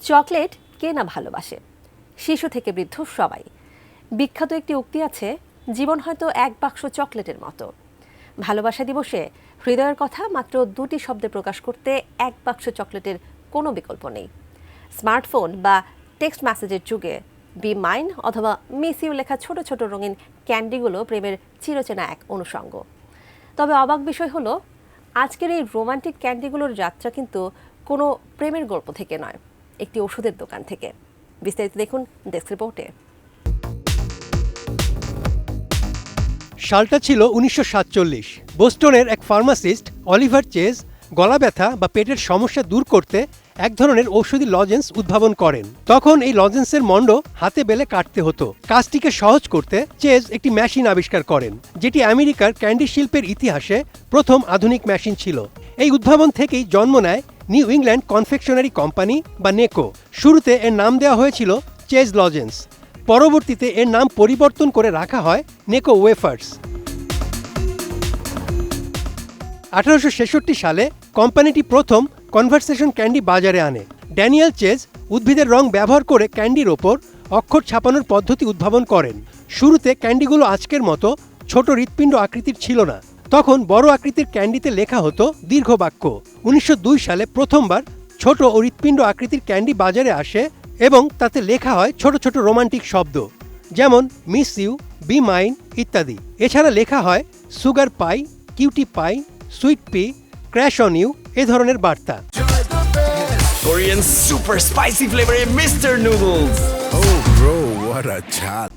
Chocolate কে না ভালোবাসে, শিশু থেকে বৃদ্ধ সবাই। বিখ্যাত একটি উক্তি আছে, জীবন হয়তো এক বাক্স চকলেটের মতো। ভালোবাসা দিবসে হৃদয়ের কথা মাত্র 2টি শব্দে প্রকাশ করতে এক বাক্স চকলেটের কোনো বিকল্প নেই। স্মার্টফোন বা টেক্সট মেসেজের যুগে বি মাইন অথবা মিস ইউ লেখা ছোট ছোট রঙিন ক্যান্ডিগুলো প্রেমের চিরচেনা এক অনুষঙ্গ। তবে অবাক বিষয় হলো, আজকের এই রোমান্টিক ক্যান্ডিগুলোর যাত্রা কিন্তু কোনো প্রেমের গল্প থেকে নয়, একটি ওষুধের দোকান থেকে। বিস্তারিত দেখুন ডেস্ক রিপোর্টে। সালটা ছিল 1947। বোস্টনের এক ফার্মাসিস্ট অলিভার চেজ গলা ব্যথা বা পেটের সমস্যা দূর করতে এক ধরনের ঔষধি লজেন্স উদ্ভাবন করেন। তখন এই লজেন্সের মণ্ড হাতে বেলে কাটতে হতো। কাজটিকে সহজ করতে চেজ একটি মেশিন আবিষ্কার করেন, যেটি আমেরিকার ক্যান্ডি শিল্পের ইতিহাসে প্রথম আধুনিক মেশিন ছিল। এই উদ্ভাবন থেকেই জন্ম নেয় নিউ ইংল্যান্ড কনফেকশনারি কোম্পানি বা নেকো। শুরুতে এর নাম দেওয়া হয়েছিল চেজ লজেন্স, পরবর্তীতে এর নাম পরিবর্তন করে রাখা হয় নেকো ওয়েফার্স। 1866 সালে কোম্পানিটি প্রথম কনভারসেশন ক্যান্ডি বাজারে আনে। ড্যানিয়েল চেজ উদ্ভিদের রং ব্যবহার করে ক্যান্ডির ওপর অক্ষর ছাপানোর পদ্ধতি উদ্ভাবন করেন। শুরুতে ক্যান্ডিগুলো আজকের মতো ছোট হৃৎপিণ্ড আকৃতির ছিল না, তখন বড় আকৃতির ক্যান্ডিতে লেখা হতো দীর্ঘ বাক্য। 1902 সালে প্রথমবার ছোট ও হৃৎপিণ্ড আকৃতির ক্যান্ডি বাজারে আসে এবং তাতে লেখা হয় ছোট ছোট রোমান্টিক শব্দ, যেমন মিস ইউ, বি মাইন ইত্যাদি। এছাড়া লেখা হয় sugar pie, cutie pie, sweet pea, crush on you এ ধরনের বার্তা। Korean super spicy flavor in Mr. Noodles. Oh bro, what a chat.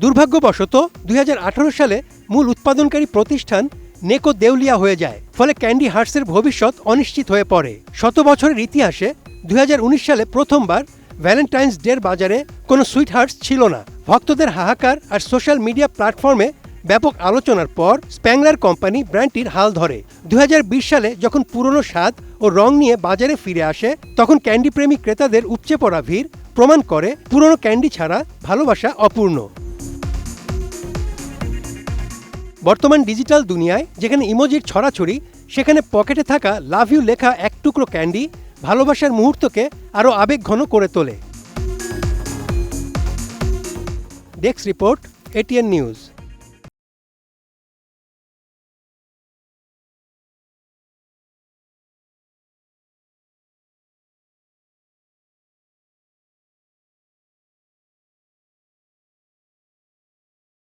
দুর্ভাগ্যবশত 2018 সালে মূল উৎপাদনকারী প্রতিষ্ঠান নেকো দেউলিয়া হয়ে যায়, ফলে ক্যান্ডি হার্টসের ভবিষ্যৎ অনিশ্চিত হয়ে পড়ে। 100 বছরের ইতিহাসে 2019 সালে প্রথমবার ভ্যালেন্টাইন্স ডের বাজারে কোনো সুইট হার্টস ছিল না। ভক্তদের হাহাকার আর সোশ্যাল মিডিয়া প্ল্যাটফর্মে ব্যাপক আলোচনার পর স্প্যাংলার কোম্পানি ব্র্যান্ডটির হাল ধরে। 2020 সালে যখন পুরনো স্বাদ ও রং নিয়ে বাজারে ফিরে আসে, তখন ক্যান্ডি প্রেমী ক্রেতাদের উপচে পড়া ভিড় প্রমাণ করে পুরনো ক্যান্ডি ছাড়া ভালোবাসা অপূর্ণ। বর্তমান ডিজিটাল দুনিয়ায় যেখানে ইমোজির ছড়াছড়ি, সেখানে পকেটে থাকা লাভ ইউ লেখা এক টুকরো ক্যান্ডি ভালোবাসার মুহূর্তকে আরও আবেগঘন করে তোলে। Desk report, ATN news.